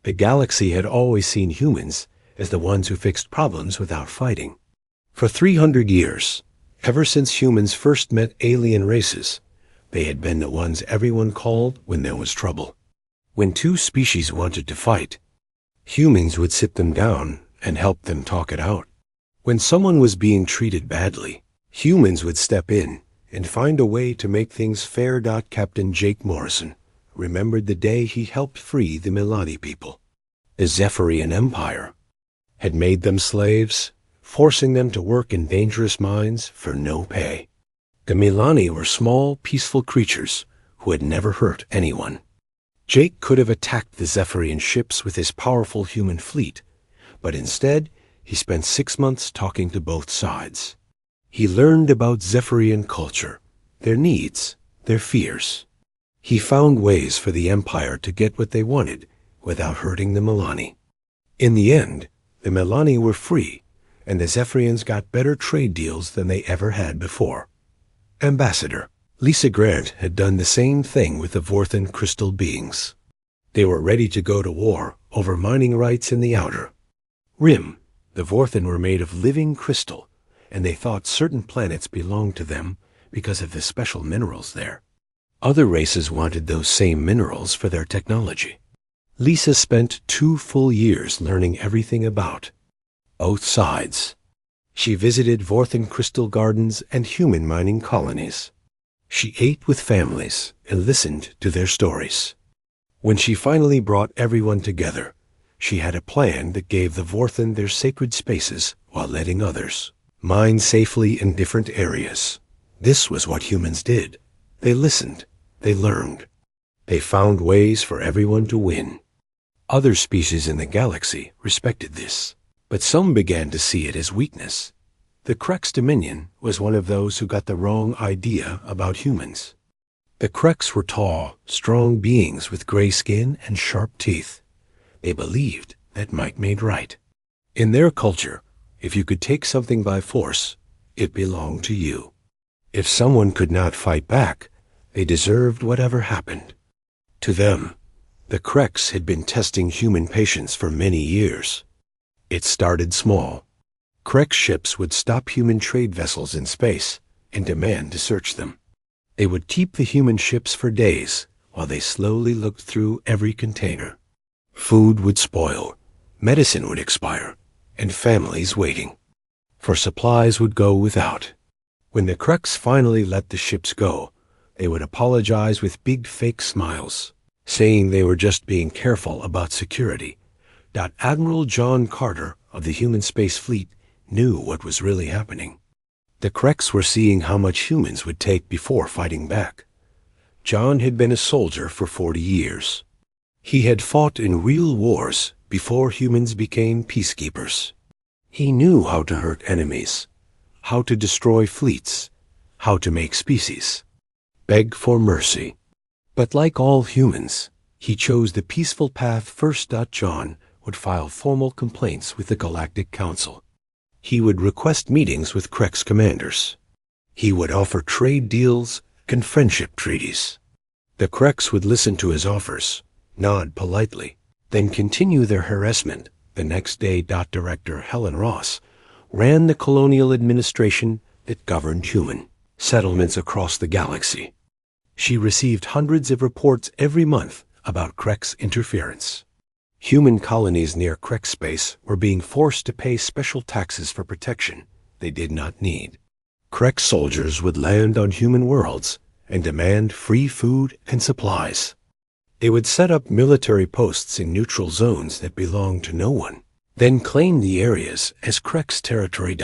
The galaxy had always seen humans as the ones who fixed problems without fighting. For 300 years, ever since humans first met alien races, they had been the ones everyone called when there was trouble. When two species wanted to fight, humans would sit them down and help them talk it out. When someone was being treated badly, humans would step in and find a way to make things fair. Captain Jake Morrison remembered the day he helped free the Milani people. The Zephyrian Empire had made them slaves, forcing them to work in dangerous mines for no pay. The Milani were small, peaceful creatures who had never hurt anyone. Jake could have attacked the Zephyrian ships with his powerful human fleet, but instead he spent 6 months talking to both sides. He learned about Zephyrian culture, their needs, their fears. He found ways for the Empire to get what they wanted without hurting the Milani. In the end, the Milani were free, and the Zephyrians got better trade deals than they ever had before. Ambassador Lisa Grant had done the same thing with the Vorthan crystal beings. They were ready to go to war over mining rights in the Outer Rim. The Vorthan were made of living crystal, and they thought certain planets belonged to them because of the special minerals there. Other races wanted those same minerals for their technology. Lisa spent 2 full years learning everything about both sides. She visited Vorthan crystal gardens and human mining colonies. She ate with families and listened to their stories. When she finally brought everyone together, she had a plan that gave the Vorthan their sacred spaces while letting others mine safely in different areas. This was what humans did. They listened. They learned. They found ways for everyone to win. Other species in the galaxy respected this, but some began to see it as weakness. The Krex Dominion was one of those who got the wrong idea about humans. The Krex were tall, strong beings with gray skin and sharp teeth. They believed that might made right. In their culture, if you could take something by force, it belonged to you. If someone could not fight back, they deserved whatever happened. To them, the Krex had been testing human patience for many years. It started small. Krex ships would stop human trade vessels in space and demand to search them. They would keep the human ships for days while they slowly looked through every container. Food would spoil, medicine would expire, and families waiting for supplies would go without. When the Krex finally let the ships go, they would apologize with big fake smiles, saying they were just being careful about security. Admiral John Carter of the human space fleet knew what was really happening. The Krex were seeing how much humans would take before fighting back. John had been a soldier for 40 years. He had fought in real wars before humans became peacekeepers. He knew how to hurt enemies, how to destroy fleets, how to make species beg for mercy. But like all humans, he chose the peaceful path first. John would file formal complaints with the Galactic Council. He would request meetings with Krex commanders. He would offer trade deals and friendship treaties. The Krex would listen to his offers, nod politely, then continue their harassment. The next day. Director Helen Ross ran the colonial administration that governed human settlements across the galaxy. She received hundreds of reports every month about Krex interference. Human colonies near Krex space were being forced to pay special taxes for protection they did not need. Krex soldiers would land on human worlds and demand free food and supplies. They would set up military posts in neutral zones that belonged to no one, then claim the areas as Krex territory.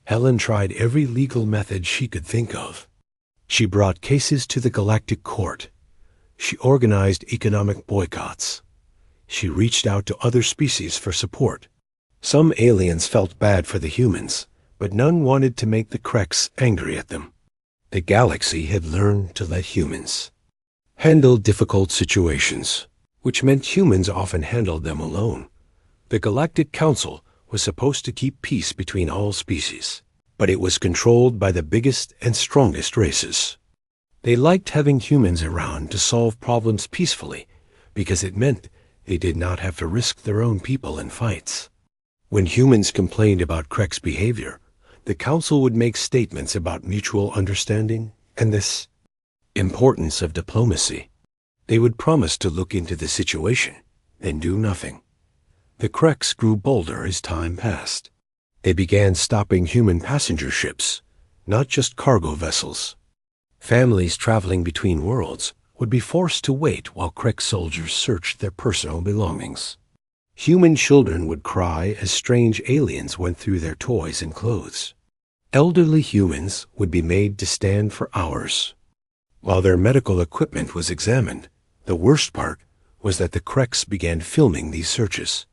Helen tried every legal method she could think of. She brought cases to the Galactic Court. She organized economic boycotts. She reached out to other species for support. Some aliens felt bad for the humans, but none wanted to make the Krex angry at them. The galaxy had learned to let humans handle difficult situations, which meant humans often handled them alone. The Galactic Council was supposed to keep peace between all species, but it was controlled by the biggest and strongest races. They liked having humans around to solve problems peacefully because it meant They did not have to risk their own people in fights. When humans complained about Krek's behavior, the council would make statements about mutual understanding and this importance of diplomacy. They would promise to look into the situation, then do nothing. The Kreks grew bolder as time passed. They began stopping human passenger ships, not just cargo vessels. Families traveling between worlds would be forced to wait while Krek soldiers searched their personal belongings. Human children would cry as strange aliens went through their toys and clothes. Elderly humans would be made to stand for hours. While their medical equipment was examined, the worst part was that the Kreks began filming these searches.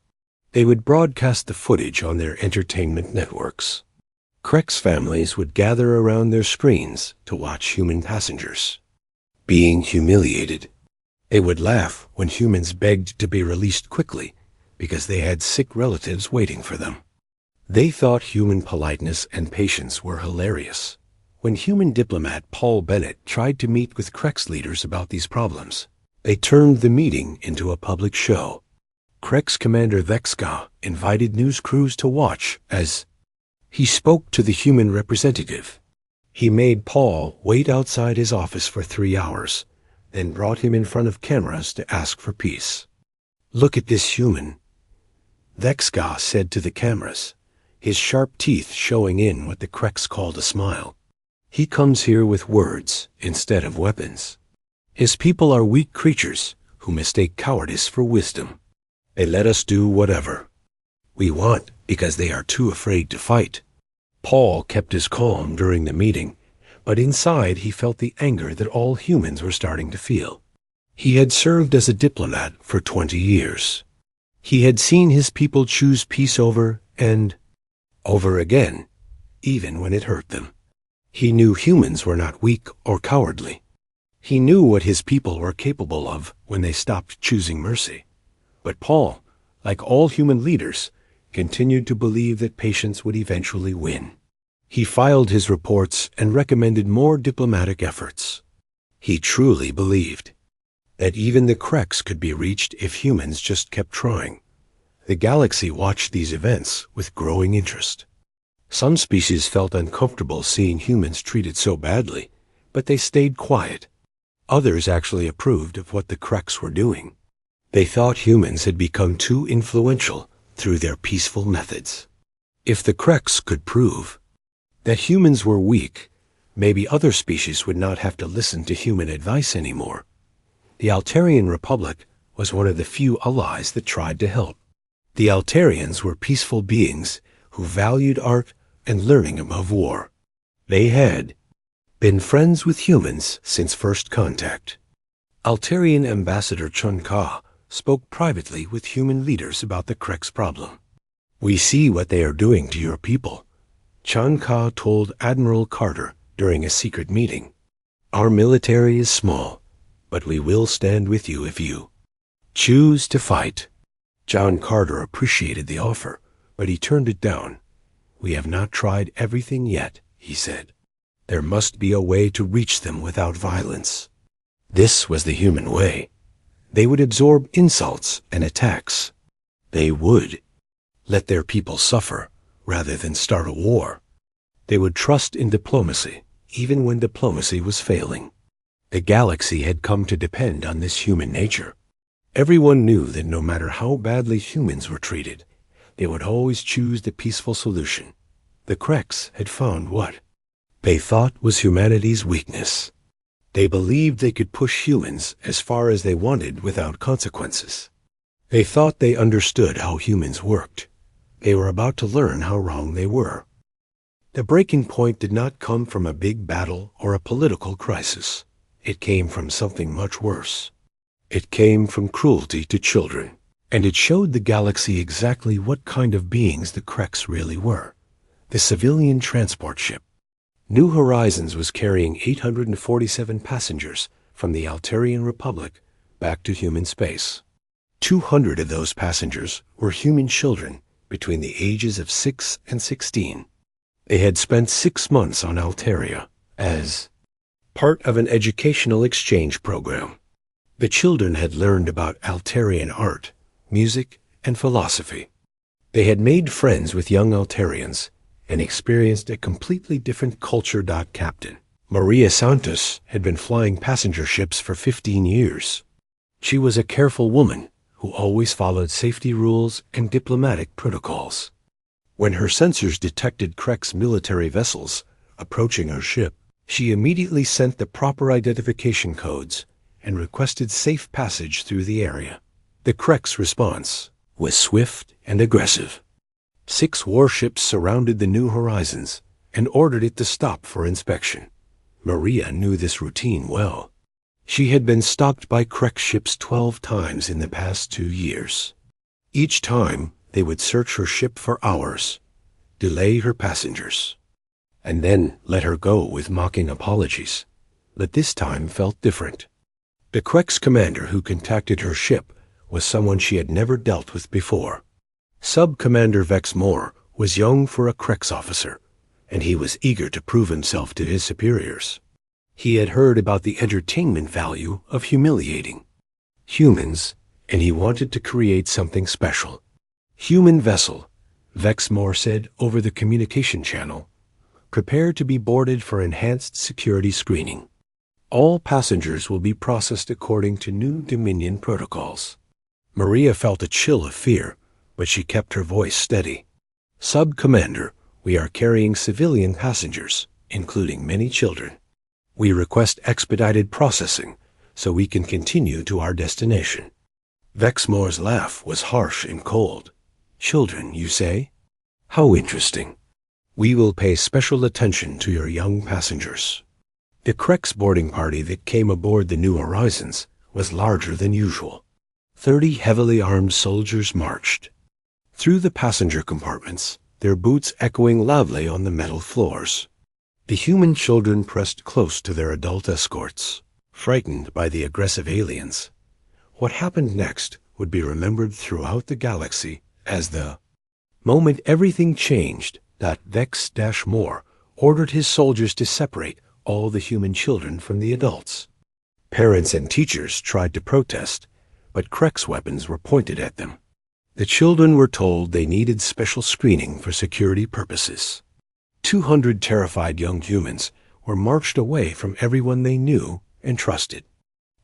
They would broadcast the footage on their entertainment networks. Kreks families would gather around their screens to watch human passengers being humiliated. They would laugh when humans begged to be released quickly because they had sick relatives waiting for them. They thought human politeness and patience were hilarious. When human diplomat Paul Bennett tried to meet with Kreks leaders about these problems, they turned the meeting into a public show. Kreks commander Vexka invited news crews to watch as he spoke to the human representative. He made Paul wait outside his office for 3 hours, then brought him in front of cameras to ask for peace. "Look at this human," Vexka said to the cameras, his sharp teeth showing in what the Kreks called a smile. "He comes here with words instead of weapons. His people are weak creatures who mistake cowardice for wisdom. They let us do whatever we want because they are too afraid to fight." Paul kept his calm during the meeting, but inside he felt the anger that all humans were starting to feel. He had served as a diplomat for 20 years. He had seen his people choose peace over and over again, even when it hurt them. He knew humans were not weak or cowardly. He knew what his people were capable of when they stopped choosing mercy. But Paul, like all human leaders, continued to believe that patience would eventually win. He filed his reports and recommended more diplomatic efforts. He truly believed that even the Kreks could be reached if humans just kept trying. The galaxy watched these events with growing interest. Some species felt uncomfortable seeing humans treated so badly, but they stayed quiet. Others actually approved of what the Kreks were doing. They thought humans had become too influential through their peaceful methods. If the Kreks could prove that humans were weak, maybe other species would not have to listen to human advice anymore. The Altarian Republic was one of the few allies that tried to help. The Altarians were peaceful beings who valued art and learning above war. They had been friends with humans since first contact. Altarian Ambassador Chun Ka spoke privately with human leaders about the Kreks problem. "We see what they are doing to your people," Chun Ka told Admiral Carter during a secret meeting. "Our military is small, but we will stand with you if you choose to fight." John Carter appreciated the offer, but he turned it down. "We have not tried everything yet," he said. "There must be a way to reach them without violence." This was the human way. They would absorb insults and attacks. They would let their people suffer rather than start a war. They would trust in diplomacy, even when diplomacy was failing. The galaxy had come to depend on this human nature. Everyone knew that no matter how badly humans were treated, they would always choose the peaceful solution. The Kreks had found what they thought was humanity's weakness. They believed they could push humans as far as they wanted without consequences. They thought they understood how humans worked. They were about to learn how wrong they were. The breaking point did not come from a big battle or a political crisis. It came from something much worse. It came from cruelty to children, and it showed the galaxy exactly what kind of beings the Kreks really were. The civilian transport ship New Horizons was carrying 847 passengers from the Altarian Republic back to human space. 200 of those passengers were human children between the ages of 6 and 16. They had spent 6 months on Altaria as part of an educational exchange program. The children had learned about Altarian art, music, and philosophy. They had made friends with young Altarians and experienced a completely different culture. Captain Maria Santos had been flying passenger ships for 15 years. She was a careful woman who always followed safety rules and diplomatic protocols. When her sensors detected Krek's military vessels approaching her ship, she immediately sent the proper identification codes and requested safe passage through the area. The Krek's response was swift and aggressive. 6 warships surrounded the New Horizons and ordered it to stop for inspection. Maria knew this routine well. She had been stalked by Krek ships 12 times in the past 2 years. Each time, they would search her ship for hours, delay her passengers, and then let her go with mocking apologies. But this time felt different. The Krek's commander who contacted her ship was someone she had never dealt with before. Sub-Commander Vex Moore was young for a Krek's officer, and he was eager to prove himself to his superiors. He had heard about the entertainment value of humiliating humans, and he wanted to create something special. Human vessel, Vex Moore said over the communication channel. Prepare to be boarded for enhanced security screening. All passengers will be processed according to new Dominion protocols. Maria felt a chill of fear, but she kept her voice steady. Sub-Commander, we are carrying civilian passengers, including many children. We request expedited processing so we can continue to our destination. Vex Moore's laugh was harsh and cold. Children, you say? How interesting. We will pay special attention to your young passengers. The Krek's boarding party that came aboard the New Horizons was larger than usual. 30 heavily armed soldiers marched through the passenger compartments, their boots echoing loudly on the metal floors. The human children pressed close to their adult escorts, frightened by the aggressive aliens. What happened next would be remembered throughout the galaxy as the moment everything changed. Vex-Moore ordered his soldiers to separate all the human children from the adults. Parents and teachers tried to protest, but Krek's weapons were pointed at them. The children were told they needed special screening for security purposes. 200 terrified young humans were marched away from everyone they knew and trusted.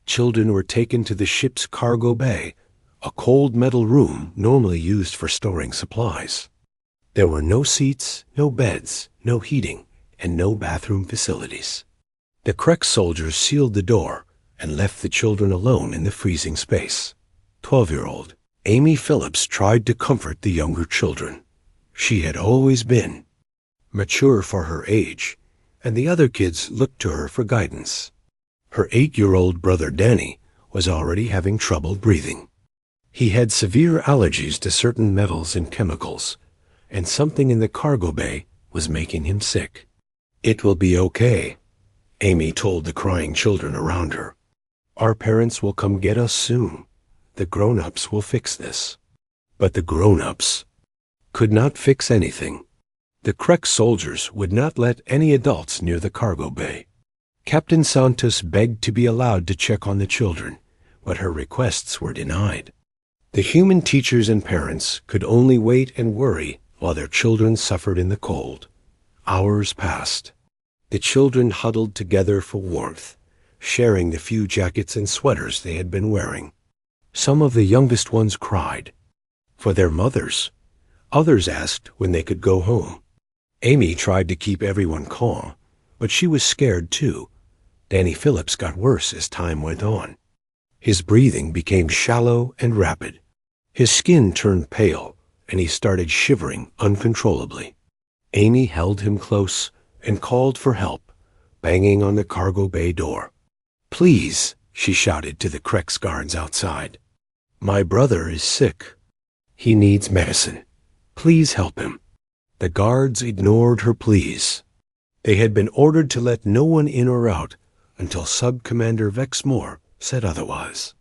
Children were taken to the ship's cargo bay, a cold metal room normally used for storing supplies. There were no seats, no beds, no heating, and no bathroom facilities. The Krek soldiers sealed the door and left the children alone in the freezing space. 12-year-old Amy Phillips tried to comfort the younger children. She had always been mature for her age, and the other kids looked to her for guidance. Her 8-year-old brother Danny was already having trouble breathing. He had severe allergies to certain metals and chemicals, and something in the cargo bay was making him sick. It will be okay, Amy told the crying children around her. Our parents will come get us soon. The grown-ups will fix this. But the grown-ups could not fix anything. The Krek soldiers would not let any adults near the cargo bay. Captain Santos begged to be allowed to check on the children, but her requests were denied. The human teachers and parents could only wait and worry while their children suffered in the cold. Hours passed. The children huddled together for warmth, sharing the few jackets and sweaters they had been wearing. Some of the youngest ones cried for their mothers. Others asked when they could go home. Amy tried to keep everyone calm, but she was scared too. Danny Phillips got worse as time went on. His breathing became shallow and rapid. His skin turned pale, and he started shivering uncontrollably. Amy held him close and called for help, banging on the cargo bay door. Please, she shouted to the Krek's guards outside. My brother is sick. He needs medicine. Please help him. The guards ignored her pleas. They had been ordered to let no one in or out until Sub-Commander Vex Moore said otherwise.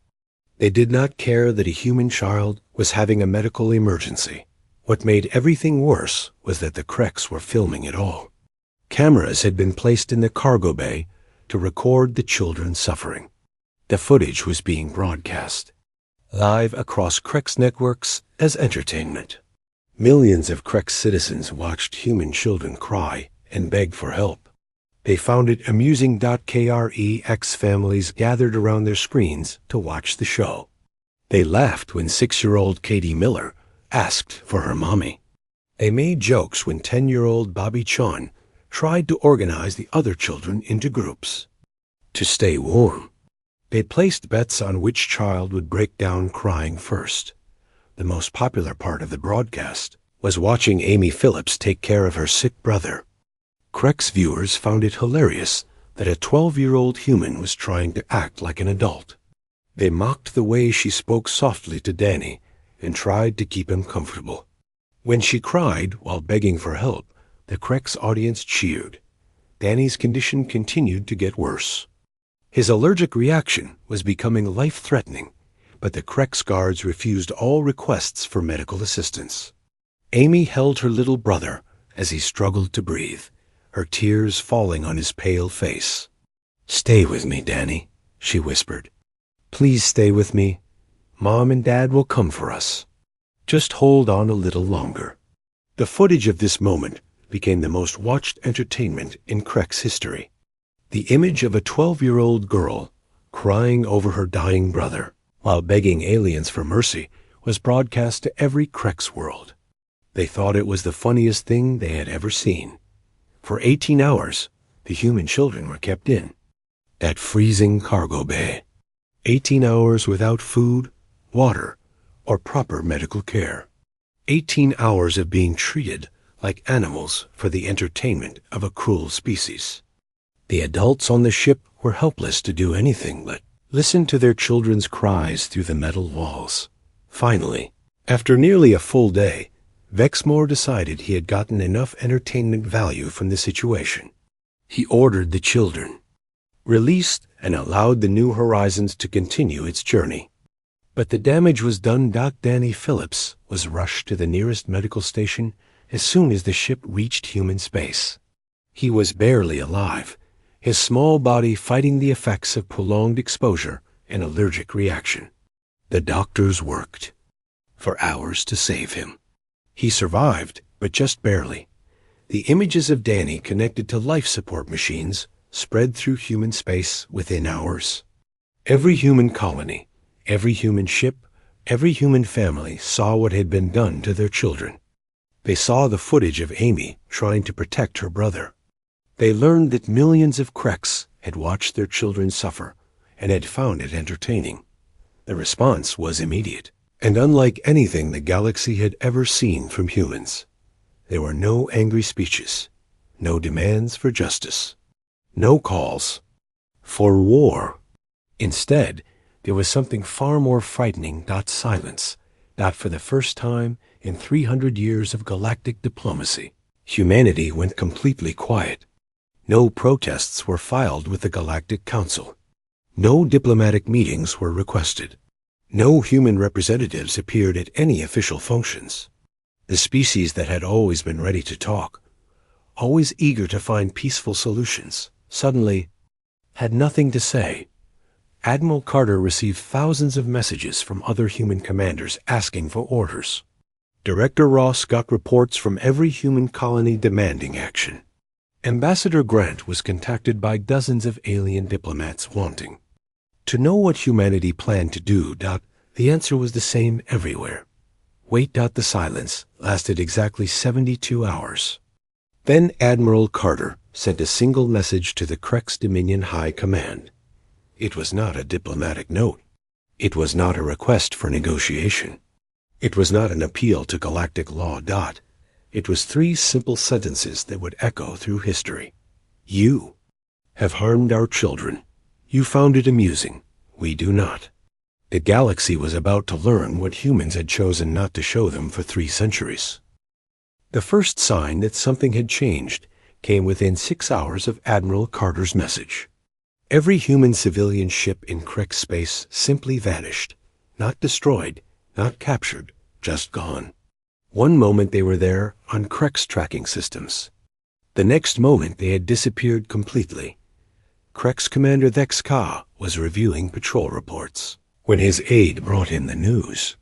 They did not care that a human child was having a medical emergency. What made everything worse was that the Kreks were filming it all. Cameras had been placed in the cargo bay to record the children suffering. The footage was being broadcast. live across Krex networks as entertainment. Millions of Krex citizens watched human children cry and beg for help. They found it amusing. Krex families gathered around their screens to watch the show. They laughed when 6-year-old Katie Miller asked for her mommy. They made jokes when 10-year-old Bobby Chon tried to organize the other children into groups. To stay warm, they placed bets on which child would break down crying first. The most popular part of the broadcast was watching Amy Phillips take care of her sick brother. Krex viewers found it hilarious that a 12-year-old human was trying to act like an adult. They mocked the way she spoke softly to Danny and tried to keep him comfortable. When she cried while begging for help, the Krex audience cheered. Danny's condition continued to get worse. His allergic reaction was becoming life-threatening, but the Krex guards refused all requests for medical assistance. Amy held her little brother as he struggled to breathe, her tears falling on his pale face. "Stay with me, Danny," she whispered. "Please stay with me. Mom and Dad will come for us. Just hold on a little longer." The footage of this moment became the most watched entertainment in Krex history. The image of a 12-year-old girl crying over her dying brother while begging aliens for mercy was broadcast to every Krex world. They thought it was the funniest thing they had ever seen. For 18 hours, the human children were kept in that freezing cargo bay. 18 hours without food, water, or proper medical care. 18 hours of being treated like animals for the entertainment of a cruel species. The adults on the ship were helpless to do anything but listen to their children's cries through the metal walls. Finally, after nearly a full day, Vexmore decided he had gotten enough entertainment value from the situation. He ordered the children released and allowed the New Horizons to continue its journey. But the damage was done. Danny Phillips was rushed to the nearest medical station as soon as the ship reached human space. He was barely alive, his small body fighting the effects of prolonged exposure and allergic reaction. The doctors worked for hours to save him. He survived, but just barely. The images of Danny connected to life support machines spread through human space within hours. Every human colony, every human ship, every human family saw what had been done to their children. They saw the footage of Amy trying to protect her brother. They learned that millions of Krex had watched their children suffer and had found it entertaining. The response was immediate, and unlike anything the galaxy had ever seen from humans. There were no angry speeches, no demands for justice, no calls for war. Instead, there was something far more frightening. Silence. For the first time in 300 years of galactic diplomacy, humanity went completely quiet. No protests were filed with the Galactic Council. No diplomatic meetings were requested. No human representatives appeared at any official functions. The species that had always been ready to talk, always eager to find peaceful solutions, suddenly had nothing to say. Admiral Carter received thousands of messages from other human commanders asking for orders. Director Ross got reports from every human colony demanding action. Ambassador Grant was contacted by dozens of alien diplomats wanting to know what humanity planned to do. The answer was the same everywhere. Wait. The silence lasted exactly 72 hours. Then Admiral Carter sent a single message to the Krex Dominion High Command. It was not a diplomatic note. It was not a request for negotiation. It was not an appeal to galactic law. It was 3 simple sentences that would echo through history. You have harmed our children. You found it amusing. We do not. The galaxy was about to learn what humans had chosen not to show them for 3 centuries. The first sign that something had changed came within 6 hours of Admiral Carter's message. Every human civilian ship in Krex space simply vanished, not destroyed, not captured, just gone. One moment they were there on Krex tracking systems. The next moment they had disappeared completely. Krex Commander Vex Ka was reviewing patrol reports. when his aide brought him the news.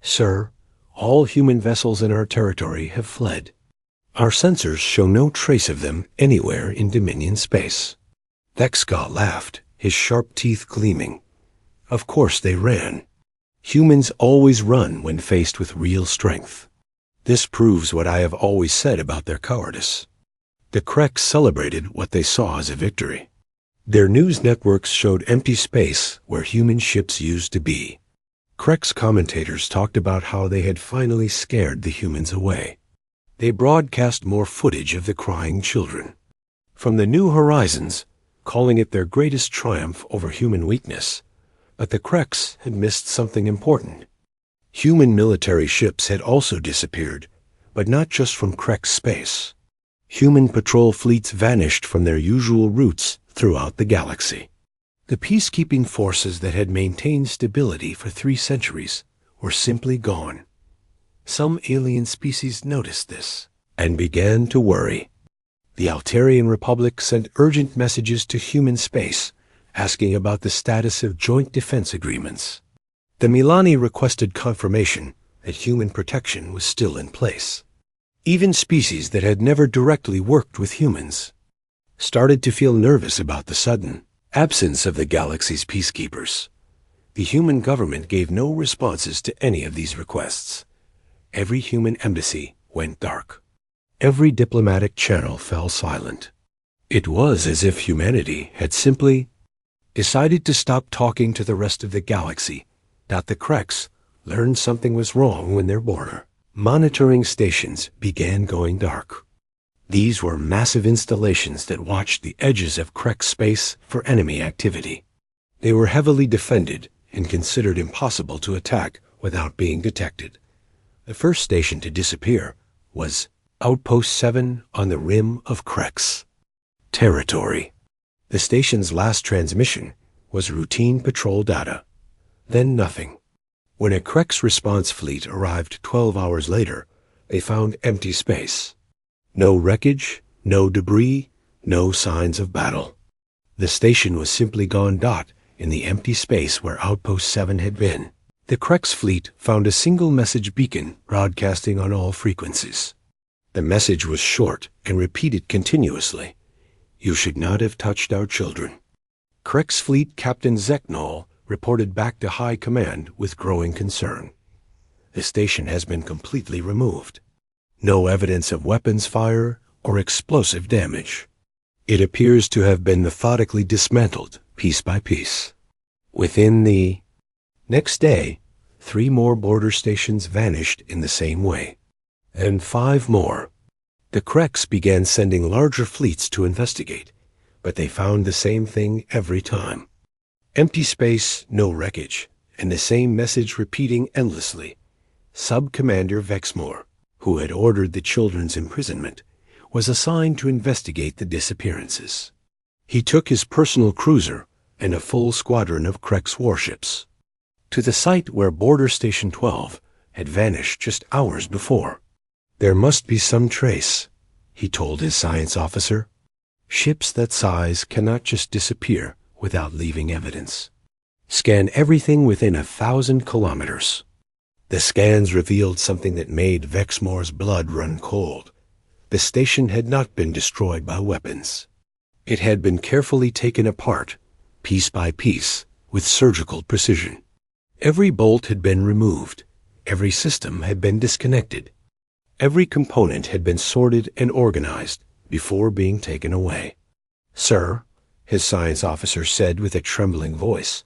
"Sir, all human vessels in our territory have fled. Our sensors show no trace of them anywhere in Dominion space." Vexka laughed, his sharp teeth gleaming. "Of course they ran. Humans always run when faced with real strength. This proves what I have always said about their cowardice." The Kreks celebrated what they saw as a victory. Their news networks showed empty space where human ships used to be. Kreks commentators talked about how they had finally scared the humans away. They broadcast more footage of the crying children. From the New Horizons, calling it their greatest triumph over human weakness, but the Kreks had missed something important. Human military ships had also disappeared, but not just from Krek space. Human patrol fleets vanished from their usual routes throughout the galaxy. The peacekeeping forces that had maintained stability for 3 centuries were simply gone. Some alien species noticed this and began to worry. The Altarian Republic sent urgent messages to human space, asking about the status of joint defense agreements. The Milani requested confirmation that human protection was still in place. Even species that had never directly worked with humans started to feel nervous about the sudden absence of the galaxy's peacekeepers. The human government gave no responses to any of these requests. Every human embassy went dark. Every diplomatic channel fell silent. It was as if humanity had simply decided to stop talking to the rest of the galaxy, that the Kreks learned something was wrong when their border monitoring stations began going dark. These were massive installations that watched the edges of Krek space for enemy activity. They were heavily defended and considered impossible to attack without being detected. The first station to disappear was Outpost 7 on the rim of Krek's territory. The station's last transmission was routine patrol data. Then nothing. When a Krek's response fleet arrived 12 hours later, they found empty space. No wreckage, no debris, no signs of battle. The station was simply gone dot in the empty space where Outpost 7 had been. The Krek's fleet found a single message beacon broadcasting on all frequencies. The message was short and repeated continuously. "You should not have touched our children." Krek's fleet Captain Zeknol reported back to High Command with growing concern. "The station has been completely removed. No evidence of weapons fire or explosive damage. It appears to have been methodically dismantled piece by piece." Within the next day, 3 more border stations vanished in the same way, and 5 more. The Kreks began sending larger fleets to investigate, but they found the same thing every time. Empty space, no wreckage, and the same message repeating endlessly. Sub-Commander Vexmore, who had ordered the children's imprisonment, was assigned to investigate the disappearances. He took his personal cruiser and a full squadron of Krek's warships to the site where Border Station 12 had vanished just hours before. "There must be some trace," he told his science officer. "Ships that size cannot just disappear without leaving evidence. Scan everything within 1,000 kilometers." The scans revealed something that made Vexmore's blood run cold. The station had not been destroyed by weapons. It had been carefully taken apart, piece by piece, with surgical precision. Every bolt had been removed. Every system had been disconnected. Every component had been sorted and organized before being taken away. "Sir," his science officer said with a trembling voice,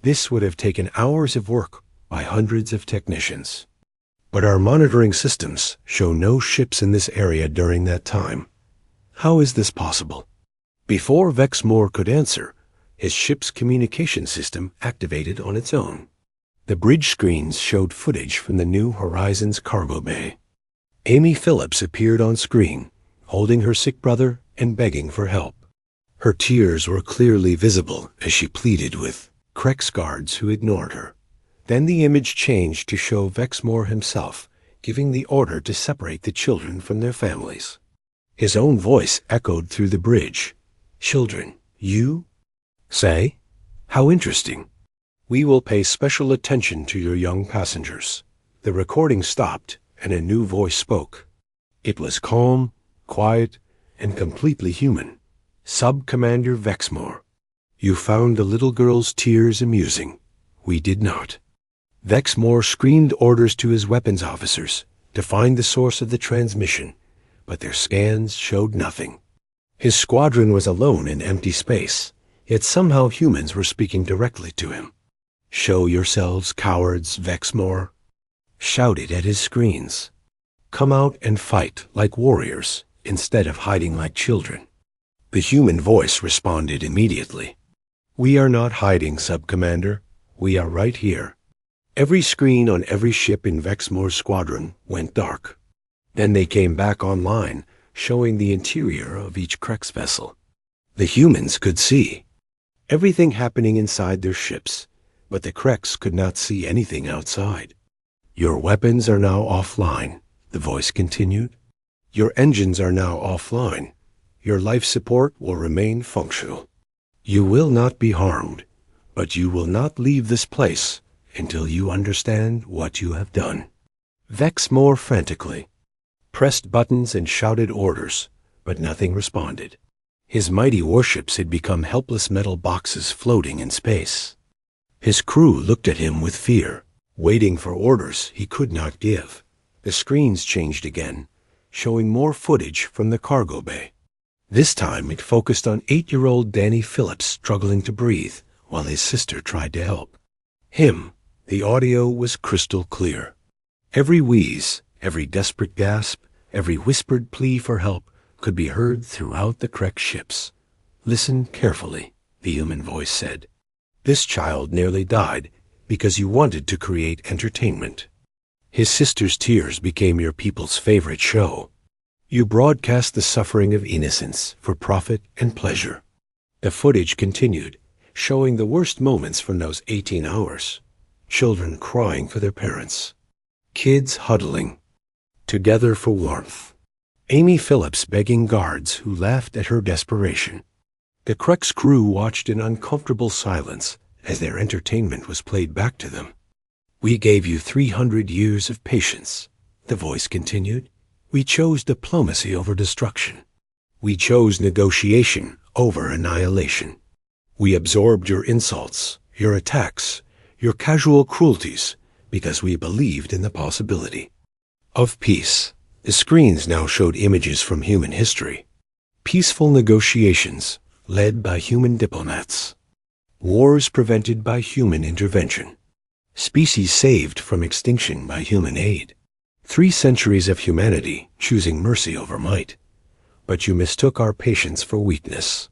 "this would have taken hours of work by hundreds of technicians. But our monitoring systems show no ships in this area during that time. How is this possible?" Before Vexmore could answer, his ship's communication system activated on its own. The bridge screens showed footage from the New Horizons cargo bay. Amy Phillips appeared on screen, holding her sick brother and begging for help. Her tears were clearly visible as she pleaded with Krek's guards who ignored her. Then the image changed to show Vexmore himself giving the order to separate the children from their families. His own voice echoed through the bridge. "Children, you? Say? How interesting." We will pay special attention to your young passengers. The recording stopped, and a new voice spoke. It was calm, quiet, and completely human. Sub-Commander Vexmore. You found the little girl's tears amusing. We did not. Vexmore screamed orders to his weapons officers to find the source of the transmission, but their scans showed nothing. His squadron was alone in empty space, yet somehow humans were speaking directly to him. Show yourselves, cowards, Vexmore shouted at his screens. Come out and fight like warriors instead of hiding like children. The human voice responded immediately. We are not hiding, Sub-Commander. We are right here. Every screen on every ship in Vexmore's squadron went dark. Then they came back online, showing the interior of each Krex vessel. The humans could see everything happening inside their ships, but the Krex could not see anything outside. Your weapons are now offline, the voice continued. Your engines are now offline. Your life support will remain functional. You will not be harmed, but you will not leave this place until you understand what you have done. Vexmore frantically pressed buttons and shouted orders, but nothing responded. His mighty warships had become helpless metal boxes floating in space. His crew looked at him with fear, waiting for orders he could not give. The screens changed again, showing more footage from the cargo bay. This time it focused on 8-year-old Danny Phillips struggling to breathe while his sister tried to help him. The audio was crystal clear. Every wheeze, every desperate gasp, every whispered plea for help could be heard throughout the Krex ships. Listen carefully, the human voice said. This child nearly died because you wanted to create entertainment. His sister's tears became your people's favorite show. You broadcast the suffering of innocence for profit and pleasure. The footage continued, showing the worst moments from those 18 hours. Children crying for their parents. Kids huddling together for warmth. Amy Phillips begging guards who laughed at her desperation. The Krex crew watched in uncomfortable silence as their entertainment was played back to them. We gave you 300 years of patience, the voice continued. We chose diplomacy over destruction. We chose negotiation over annihilation. We absorbed your insults, your attacks, your casual cruelties, because we believed in the possibility of peace. The screens now showed images from human history. Peaceful negotiations led by human diplomats. Wars prevented by human intervention. Species saved from extinction by human aid. 3 centuries of humanity choosing mercy over might. But you mistook our patience for weakness.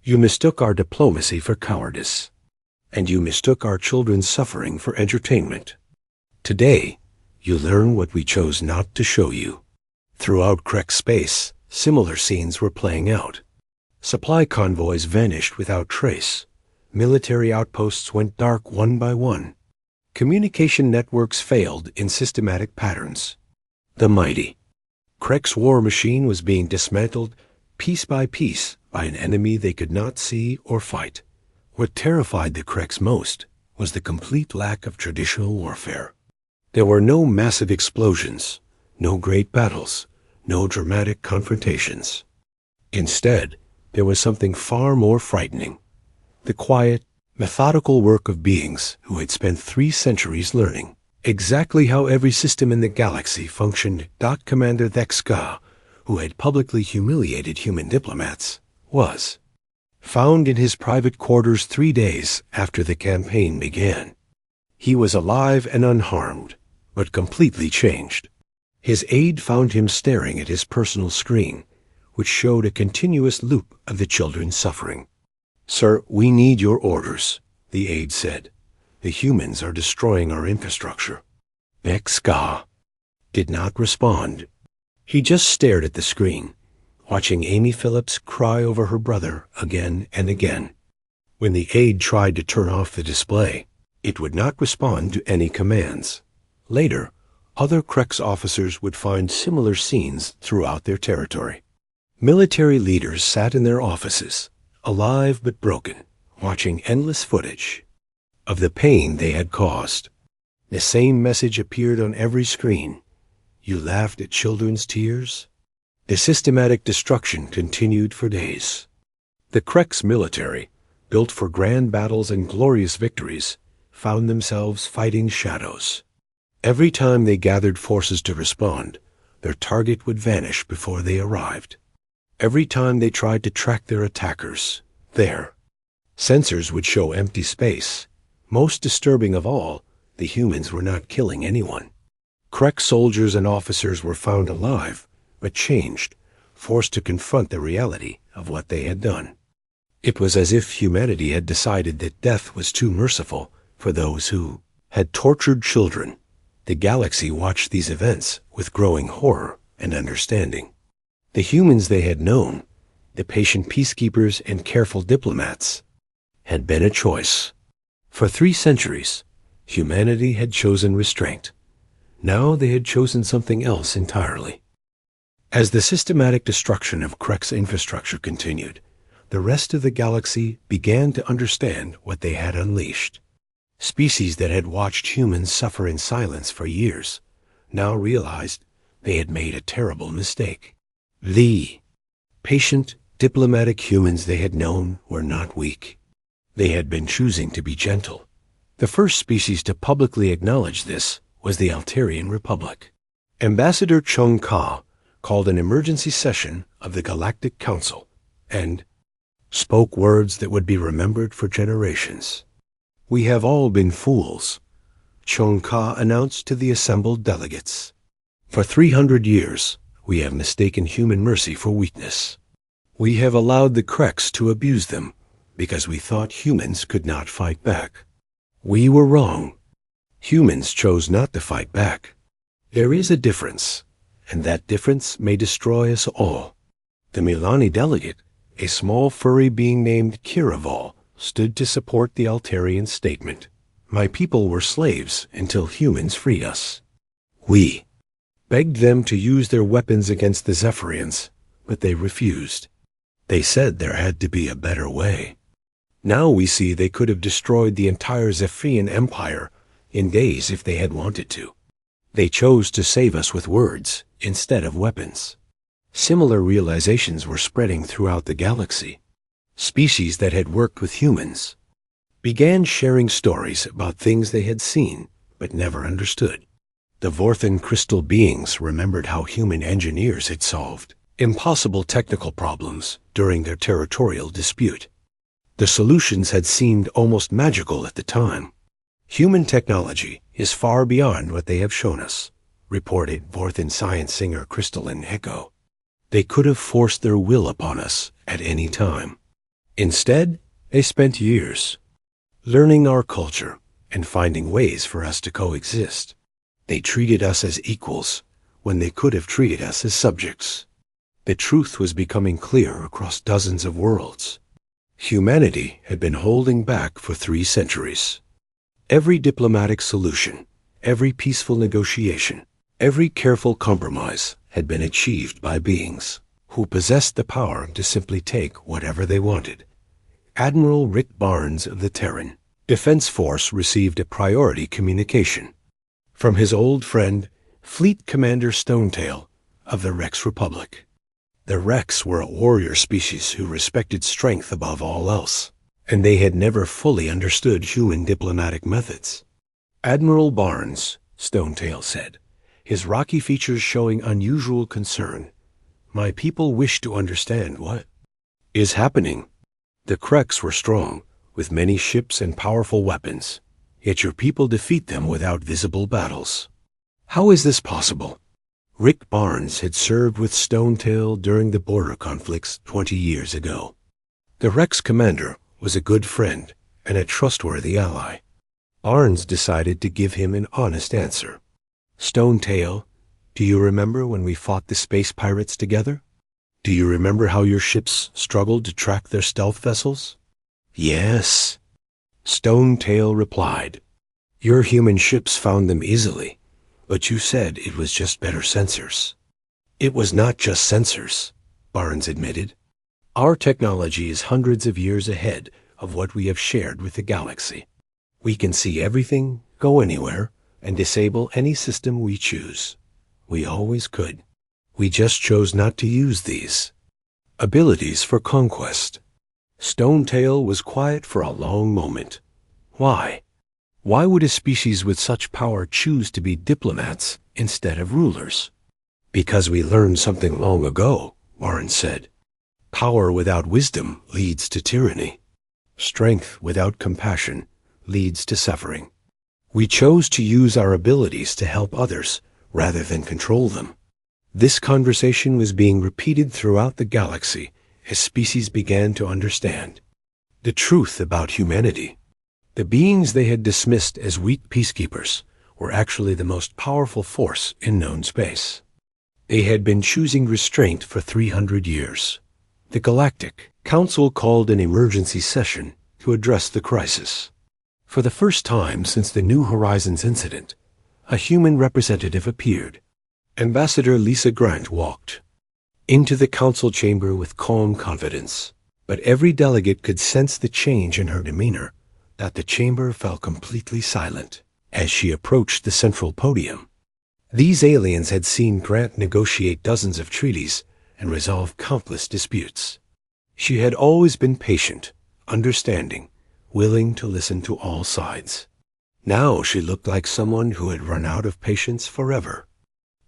You mistook our diplomacy for cowardice. And you mistook our children's suffering for entertainment. Today, you learn what we chose not to show you. Throughout Krex space, similar scenes were playing out. Supply convoys vanished without trace. Military outposts went dark one by one. Communication networks failed in systematic patterns. The mighty Krex war machine was being dismantled piece by piece by an enemy they could not see or fight. What terrified the Krex most was the complete lack of traditional warfare. There were no massive explosions, no great battles, no dramatic confrontations. Instead, there was something far more frightening. The quiet, methodical work of beings who had spent 3 centuries learning exactly how every system in the galaxy functioned. Commander Vexka, who had publicly humiliated human diplomats, was found in his private quarters 3 days after the campaign began. He was alive and unharmed, but completely changed. His aide found him staring at his personal screen, which showed a continuous loop of the children's suffering. Sir, we need your orders, the aide said. The humans are destroying our infrastructure. Vexka did not respond. He just stared at the screen, watching Amy Phillips cry over her brother again and again. When the aide tried to turn off the display, it would not respond to any commands. Later, other Krex officers would find similar scenes throughout their territory. Military leaders sat in their offices, alive but broken, watching endless footage. of the pain they had caused. The same message appeared on every screen. You laughed at children's tears? The systematic destruction continued for days. The Krex military, built for grand battles and glorious victories, found themselves fighting shadows. Every time they gathered forces to respond, their target would vanish before they arrived. Every time they tried to track their attackers, their sensors would show empty space. Most disturbing of all, the humans were not killing anyone. Krex soldiers and officers were found alive, but changed, forced to confront the reality of what they had done. It was as if humanity had decided that death was too merciful for those who had tortured children. The galaxy watched these events with growing horror and understanding. The humans they had known, the patient peacekeepers and careful diplomats, had been a choice. For 3 centuries, humanity had chosen restraint. Now they had chosen something else entirely. As the systematic destruction of Krex infrastructure continued, the rest of the galaxy began to understand what they had unleashed. Species that had watched humans suffer in silence for years now realized they had made a terrible mistake. The patient, diplomatic humans they had known were not weak. They had been choosing to be gentle. The first species to publicly acknowledge this was the Altarian Republic. Ambassador Chung Ka called an emergency session of the Galactic Council and spoke words that would be remembered for generations. "We have all been fools," Chung Ka announced to the assembled delegates. "For 300 years, we have mistaken human mercy for weakness. We have allowed the Krex to abuse them because we thought humans could not fight back. We were wrong. Humans chose not to fight back. There is a difference, and that difference may destroy us all." The Milani delegate, a small furry being named Kiraval, stood to support the Altarian statement. "My people were slaves until humans freed us. We begged them to use their weapons against the Zephyrians, but they refused. They said there had to be a better way. Now we see they could have destroyed the entire Zephyrian Empire in days if they had wanted to. They chose to save us with words instead of weapons." Similar realizations were spreading throughout the galaxy. Species that had worked with humans began sharing stories about things they had seen but never understood. The Vorthan crystal beings remembered how human engineers had solved impossible technical problems during their territorial dispute. The solutions had seemed almost magical at the time. "Human technology is far beyond what they have shown us," reported Vorthan science singer Crystalline Echo. "They could have forced their will upon us at any time. Instead, they spent years learning our culture and finding ways for us to coexist. They treated us as equals when they could have treated us as subjects." The truth was becoming clear across dozens of worlds. Humanity had been holding back for 3 centuries. Every diplomatic solution, every peaceful negotiation, every careful compromise had been achieved by beings who possessed the power to simply take whatever they wanted. Admiral Rick Barnes of the Terran Defense Force received a priority communication from his old friend, Fleet Commander Stonetail of the Rex Republic. The Rex were a warrior species who respected strength above all else, and they had never fully understood human diplomatic methods. "Admiral Barnes," Stonetail said, his rocky features showing unusual concern, "my people wish to understand what is happening. The Krex were strong, with many ships and powerful weapons, yet your people defeat them without visible battles. How is this possible?" Rick Barnes had served with Stonetail during the border conflicts 20 years ago. The Rex commander was a good friend and a trustworthy ally. Barnes decided to give him an honest answer. "Stonetail, do you remember when we fought the space pirates together? Do you remember how your ships struggled to track their stealth vessels?" "Yes," Stonetail replied. "Your human ships found them easily, but you said it was just better sensors." "It was not just sensors," Barnes admitted. "Our technology is hundreds of years ahead of what we have shared with the galaxy. We can see everything, go anywhere, and disable any system we choose. We always could. We just chose not to use these. Abilities for conquest. Stonetail was quiet for a long moment. Why? Why would a species with such power choose to be diplomats instead of rulers? Because we learned something long ago, Warren said. Power without wisdom leads to tyranny. Strength without compassion leads to suffering. We chose to use our abilities to help others rather than control them. This conversation was being repeated throughout the galaxy as species began to understand the truth about humanity. The beings they had dismissed as weak peacekeepers were actually the most powerful force in known space. They had been choosing restraint for 300 years. The Galactic Council called an emergency session to address the crisis. For the first time since the New Horizons incident, a human representative appeared. Ambassador Lisa Grant walked into the council chamber with calm confidence, but every delegate could sense the change in her demeanor, that the chamber fell completely silent as she approached the central podium. These aliens had seen Grant negotiate dozens of treaties and resolve countless disputes. She had always been patient, understanding, willing to listen to all sides. Now she looked like someone who had run out of patience forever.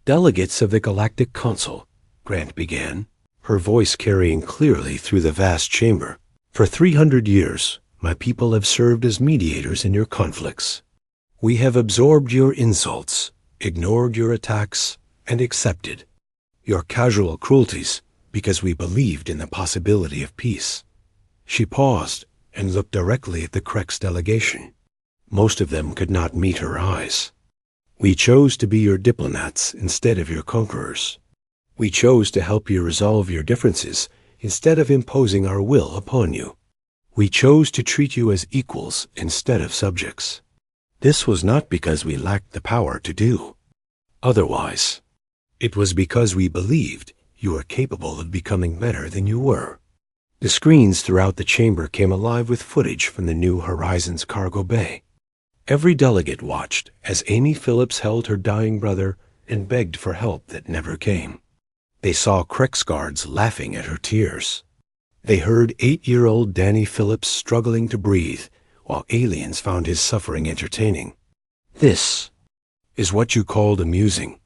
Delegates of the Galactic Council, Grant began, her voice carrying clearly through the vast chamber. For 300 years, my people have served as mediators in your conflicts. We have absorbed your insults, ignored your attacks, and accepted your casual cruelties because we believed in the possibility of peace. She paused and looked directly at the Krex delegation. Most of them could not meet her eyes. We chose to be your diplomats instead of your conquerors. We chose to help you resolve your differences instead of imposing our will upon you. We chose to treat you as equals instead of subjects. This was not because we lacked the power to do otherwise. It was because we believed you were capable of becoming better than you were. The screens throughout the chamber came alive with footage from the New Horizons cargo bay. Every delegate watched as Amy Phillips held her dying brother and begged for help that never came. They saw Krex guards laughing at her tears. They heard 8-year-old Danny Phillips struggling to breathe while aliens found his suffering entertaining. This is what you called amusing,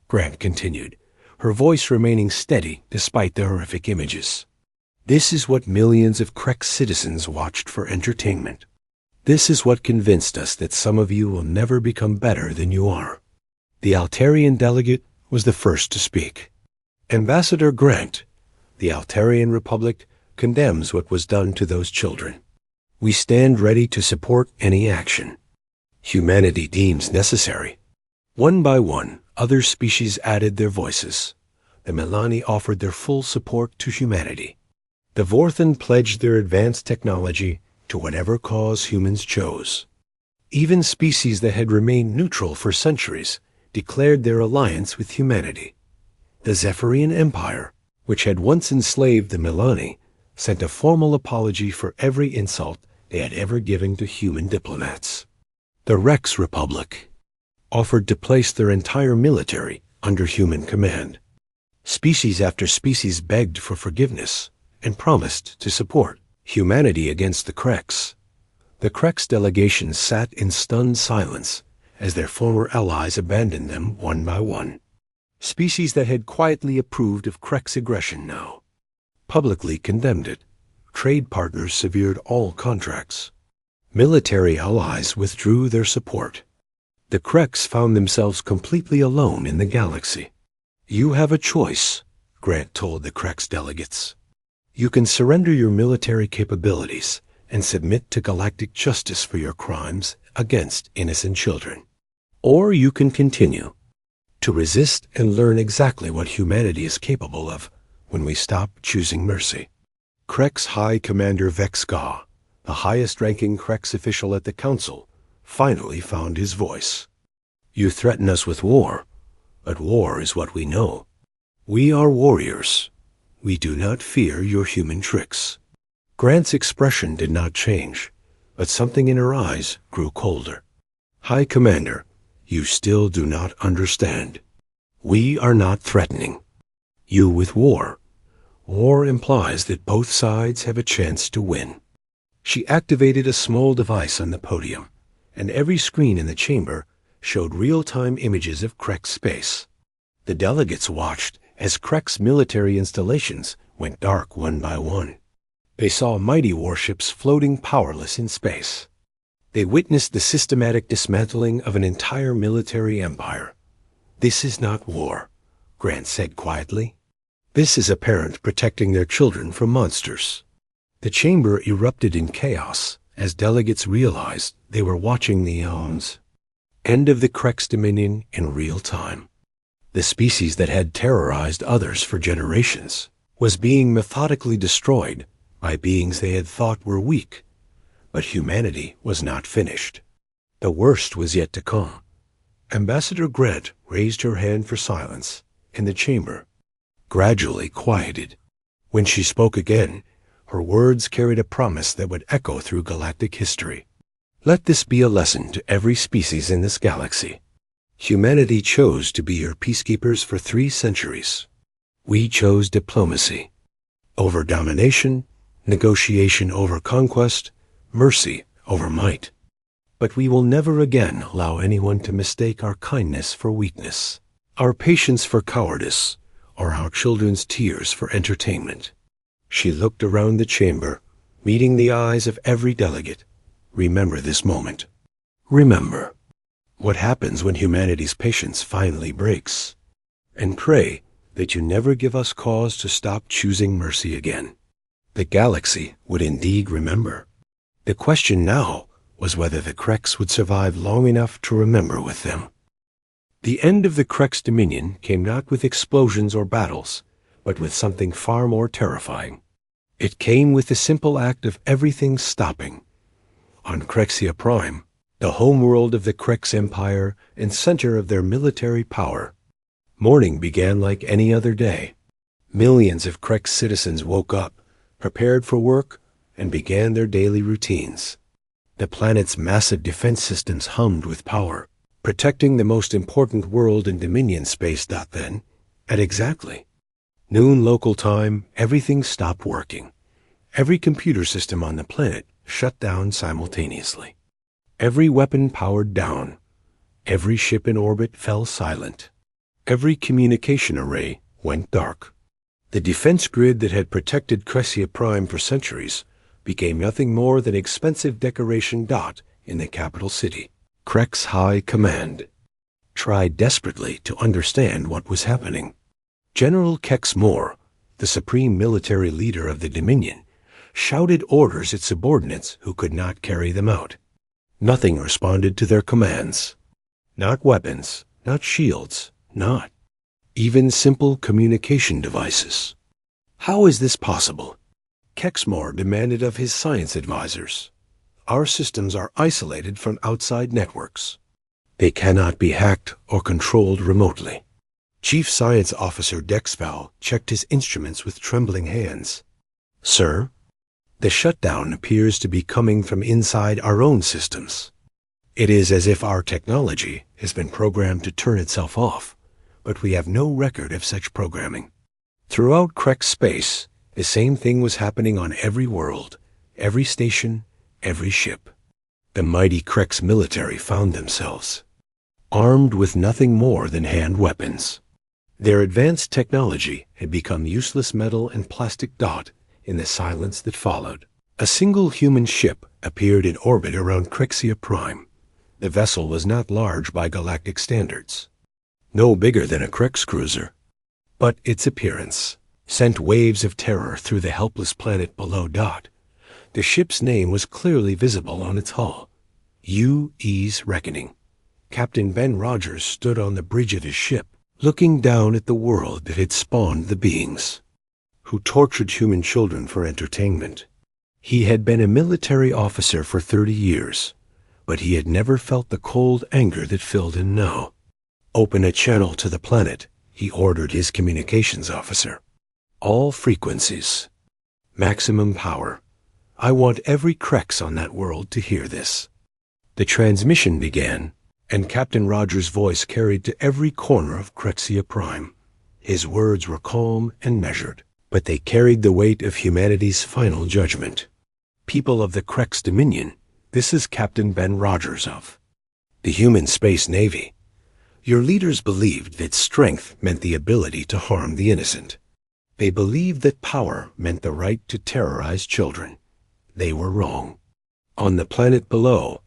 Grant continued, her voice remaining steady despite the horrific images. This is what millions of Krex citizens watched for entertainment. This is what convinced us that some of you will never become better than you are. The Altarian delegate was the first to speak. Ambassador Grant, the Altarian Republic condemns what was done to those children. We stand ready to support any action humanity deems necessary. One by one, other species added their voices. The Milani offered their full support to humanity. The Vorthan pledged their advanced technology to whatever cause humans chose. Even species that had remained neutral for centuries declared their alliance with humanity. The Zephyrian Empire, which had once enslaved the Milani, sent a formal apology for every insult they had ever given to human diplomats. The Rex Republic offered to place their entire military under human command. Species after species begged for forgiveness and promised to support humanity against the Krex. The Krex delegation sat in stunned silence as their former allies abandoned them one by one. Species that had quietly approved of Krex aggression now publicly condemned it. Trade partners severed all contracts. Military allies withdrew their support. The Krex found themselves completely alone in the galaxy. You have a choice, Grant told the Krex delegates. You can surrender your military capabilities and submit to galactic justice for your crimes against innocent children. Or you can continue to resist and learn exactly what humanity is capable of when we stop choosing mercy. Krex High Commander Vexga, the highest-ranking Krex official at the Council, finally found his voice. You threaten us with war, but war is what we know. We are warriors. We do not fear your human tricks. Grant's expression did not change, but something in her eyes grew colder. High Commander, you still do not understand. We are not threatening you with war. War implies that both sides have a chance to win. She activated a small device on the podium, and every screen in the chamber showed real-time images of Krek's space. The delegates watched as Krek's military installations went dark one by one. They saw mighty warships floating powerless in space. They witnessed the systematic dismantling of an entire military empire. This is not war, Grant said quietly. This is a parent protecting their children from monsters. The chamber erupted in chaos as delegates realized they were watching the end of the Krek's dominion in real time. The species that had terrorized others for generations was being methodically destroyed by beings they had thought were weak. But humanity was not finished. The worst was yet to come. Ambassador Grant raised her hand for silence, and the chamber gradually quieted. When she spoke again, her words carried a promise that would echo through galactic history. Let this be a lesson to every species in this galaxy. Humanity chose to be your peacekeepers for 3 centuries. We chose diplomacy over domination, negotiation over conquest, mercy over might. But we will never again allow anyone to mistake our kindness for weakness, our patience for cowardice, or our children's tears for entertainment. She looked around the chamber, meeting the eyes of every delegate. Remember this moment. Remember what happens when humanity's patience finally breaks. And pray that you never give us cause to stop choosing mercy again. The galaxy would indeed remember. The question now was whether the Kreks would survive long enough to remember with them. The end of the Krek's dominion came not with explosions or battles, but with something far more terrifying. It came with the simple act of everything stopping. On Krexia Prime, the homeworld of the Kreks Empire and center of their military power, morning began like any other day. Millions of Kreks citizens woke up, prepared for work, and began their daily routines. The planet's massive defense systems hummed with power, protecting the most important world in Dominion space. Then, at exactly noon local time, everything stopped working. Every computer system on the planet shut down simultaneously. Every weapon powered down. Every ship in orbit fell silent. Every communication array went dark. The defense grid that had protected Krexia Prime for centuries became nothing more than expensive decoration dot in the capital city. Krek's High Command tried desperately to understand what was happening. General Kex Moore, the supreme military leader of the Dominion, shouted orders at subordinates who could not carry them out. Nothing responded to their commands. Not weapons, not shields, not even simple communication devices. How is this possible? Kexmore demanded of his science advisors. Our systems are isolated from outside networks. They cannot be hacked or controlled remotely. Chief Science Officer Dexval checked his instruments with trembling hands. Sir, the shutdown appears to be coming from inside our own systems. It is as if our technology has been programmed to turn itself off, but we have no record of such programming. Throughout Krek space, the same thing was happening on every world, every station, every ship. The mighty Krek's military found themselves armed with nothing more than hand weapons. Their advanced technology had become useless metal and plastic dot in the silence that followed. A single human ship appeared in orbit around Krexia Prime. The vessel was not large by galactic standards, no bigger than a Krex cruiser, but its appearance sent waves of terror through the helpless planet below dot. The ship's name was clearly visible on its hull. U.E.'s Reckoning. Captain Ben Rogers stood on the bridge of his ship, looking down at the world that had spawned the beings who tortured human children for entertainment. He had been a military officer for 30 years, but he had never felt the cold anger that filled him now. Open a channel to the planet, he ordered his communications officer. All frequencies. Maximum power. I want every Krex on that world to hear this." The transmission began, and Captain Rogers' voice carried to every corner of Krexia Prime. His words were calm and measured, but they carried the weight of humanity's final judgment. "People of the Krex Dominion, this is Captain Ben Rogers of the Human Space Navy. Your leaders believed that strength meant the ability to harm the innocent. They believed that power meant the right to terrorize children. They were wrong. On the planet below,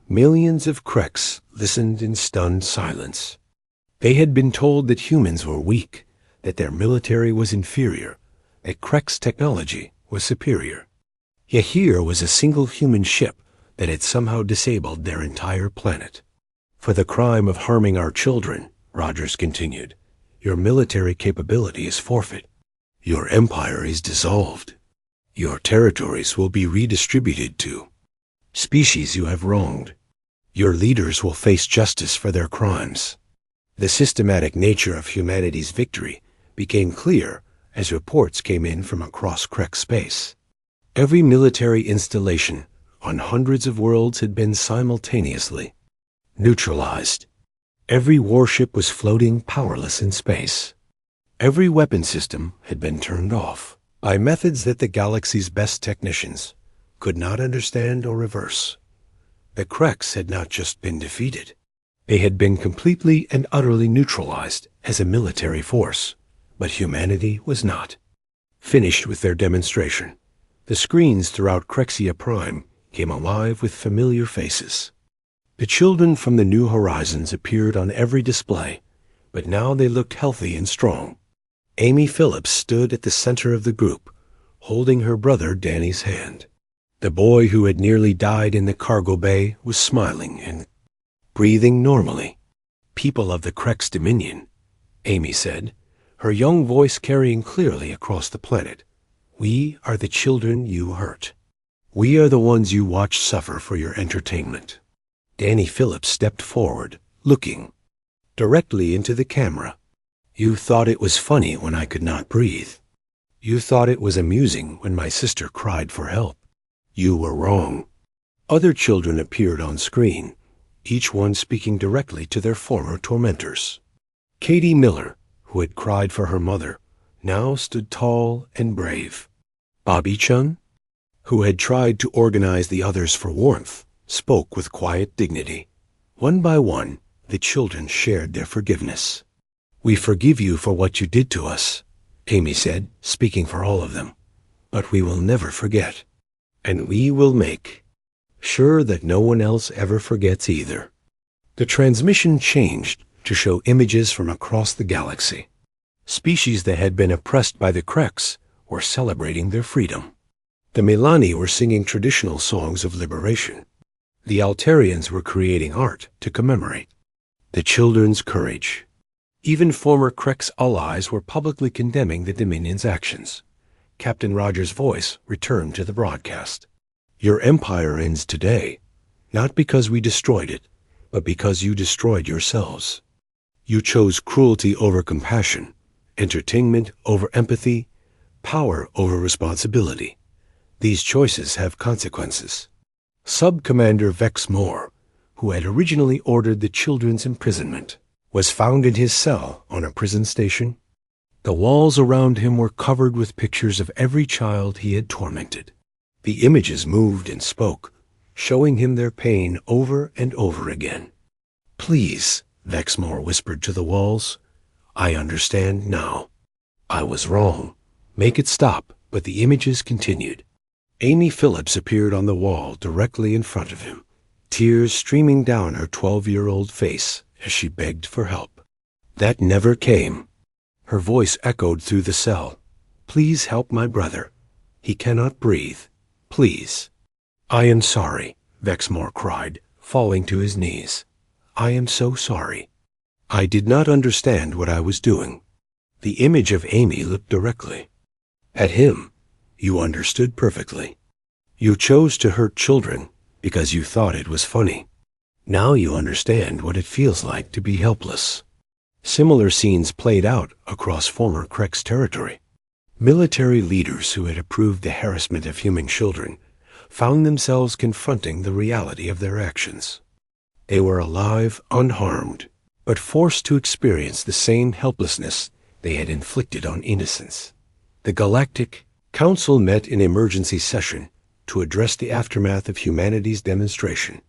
millions of Krex listened in stunned silence. They had been told that humans were weak, that their military was inferior, that Krex technology was superior. Yet here was a single human ship that had somehow disabled their entire planet. For the crime of harming our children, Rogers continued, your military capability is forfeit. Your empire is dissolved. Your territories will be redistributed to species you have wronged. Your leaders will face justice for their crimes. The systematic nature of humanity's victory became clear as reports came in from across Krex space. Every military installation on hundreds of worlds had been simultaneously neutralized. Every warship was floating powerless in space. Every weapon system had been turned off by methods that the galaxy's best technicians could not understand or reverse. The Krex had not just been defeated. They had been completely and utterly neutralized as a military force, but humanity was not. Finished with their demonstration, the screens throughout Krexia Prime came alive with familiar faces. The children from the New Horizons appeared on every display, but now they looked healthy and strong. Amy Phillips stood at the center of the group, holding her brother Danny's hand. The boy who had nearly died in the cargo bay was smiling and breathing normally. "People of the Krex Dominion," Amy said, her young voice carrying clearly across the planet. "We are the children you hurt. We are the ones you watch suffer for your entertainment." Danny Phillips stepped forward, looking directly into the camera. "You thought it was funny when I could not breathe. You thought it was amusing when my sister cried for help. You were wrong." Other children appeared on screen, each one speaking directly to their former tormentors. Katie Miller, who had cried for her mother, now stood tall and brave. Bobby Chun, who had tried to organize the others for warmth, spoke with quiet dignity. One by one, the children shared their forgiveness. "We forgive you for what you did to us," Amy said, speaking for all of them. "But we will never forget. And we will make sure that no one else ever forgets either." The transmission changed to show images from across the galaxy. Species that had been oppressed by the Krex were celebrating their freedom. The Milani were singing traditional songs of liberation. The Altarians were creating art to commemorate the children's courage. Even former Krex allies were publicly condemning the Dominion's actions. Captain Rogers' voice returned to the broadcast. "Your empire ends today, not because we destroyed it, but because you destroyed yourselves. You chose cruelty over compassion, entertainment over empathy, power over responsibility. These choices have consequences." Sub-Commander Vex Moore, who had originally ordered the children's imprisonment, was found in his cell on a prison station. The walls around him were covered with pictures of every child he had tormented. The images moved and spoke, showing him their pain over and over again. "Please," Vex Moore whispered to the walls, "I understand now. I was wrong. Make it stop." But the images continued. Amy Phillips appeared on the wall directly in front of him, tears streaming down her 12-year-old face as she begged for help. "That never came." Her voice echoed through the cell. "Please help my brother. He cannot breathe. Please." "I am sorry," Vex Moore cried, falling to his knees. "I am so sorry. I did not understand what I was doing." The image of Amy looked directly at him. "You understood perfectly. You chose to hurt children because you thought it was funny. Now you understand what it feels like to be helpless." Similar scenes played out across former Krex territory. Military leaders who had approved the harassment of human children found themselves confronting the reality of their actions. They were alive, unharmed, but forced to experience the same helplessness they had inflicted on innocence. The Galactic Council met in emergency session to address the aftermath of humanity's demonstration.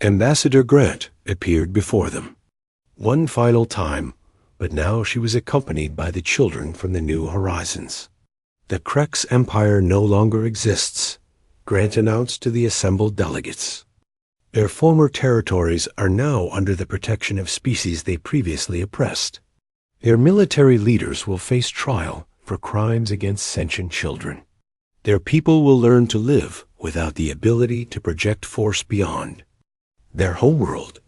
Ambassador Grant appeared before them. One final time, but now she was accompanied by the children from the New Horizons. The Krex Empire no longer exists, Grant announced to the assembled delegates. Their former territories are now under the protection of species they previously oppressed. Their military leaders will face trial for crimes against sentient children. Their people will learn to live without the ability to project force beyond. Their homeworld,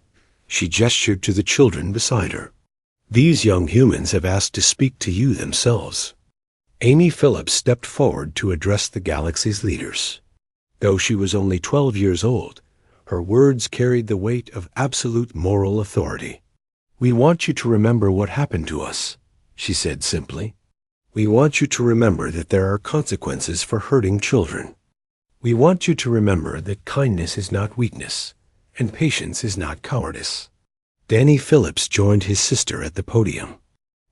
she gestured to the children beside her. These young humans have asked to speak to you themselves. Amy Phillips stepped forward to address the galaxy's leaders. Though she was only 12 years old, her words carried the weight of absolute moral authority. "We want you to remember what happened to us," she said simply. "We want you to remember that there are consequences for hurting children. We want you to remember that kindness is not weakness, and patience is not cowardice." Danny Phillips joined his sister at the podium.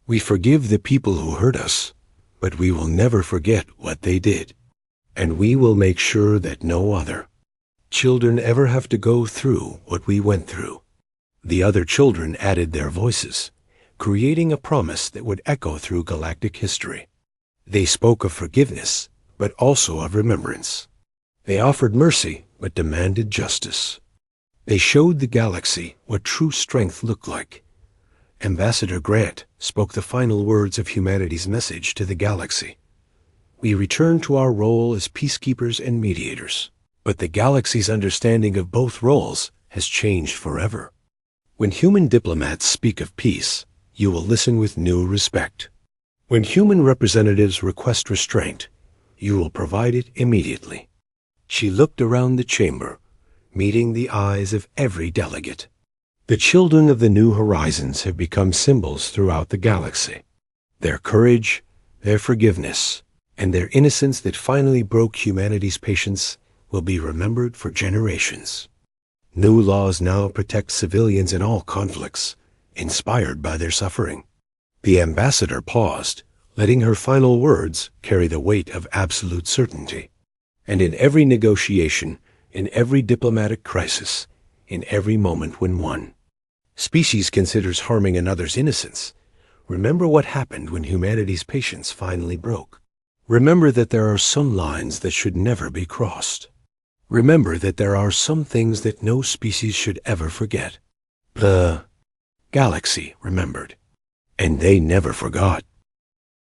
"We forgive the people who hurt us, but we will never forget what they did, and we will make sure that no other children ever have to go through what we went through." The other children added their voices, creating a promise that would echo through galactic history. They spoke of forgiveness, but also of remembrance. They offered mercy, but demanded justice. They showed the galaxy what true strength looked like. Ambassador Grant spoke the final words of humanity's message to the galaxy. "We return to our role as peacekeepers and mediators, but the galaxy's understanding of both roles has changed forever. When human diplomats speak of peace, you will listen with new respect. When human representatives request restraint, you will provide it immediately." She looked around the chamber, meeting the eyes of every delegate. The children of the New Horizons have become symbols throughout the galaxy. Their courage, their forgiveness, and their innocence that finally broke humanity's patience will be remembered for generations. New laws now protect civilians in all conflicts, inspired by their suffering. The ambassador paused, letting her final words carry the weight of absolute certainty. And in every negotiation, in every diplomatic crisis, in every moment when one species considers harming another's innocence, remember what happened when humanity's patience finally broke. Remember that there are some lines that should never be crossed. Remember that there are some things that no species should ever forget. The galaxy remembered, and they never forgot.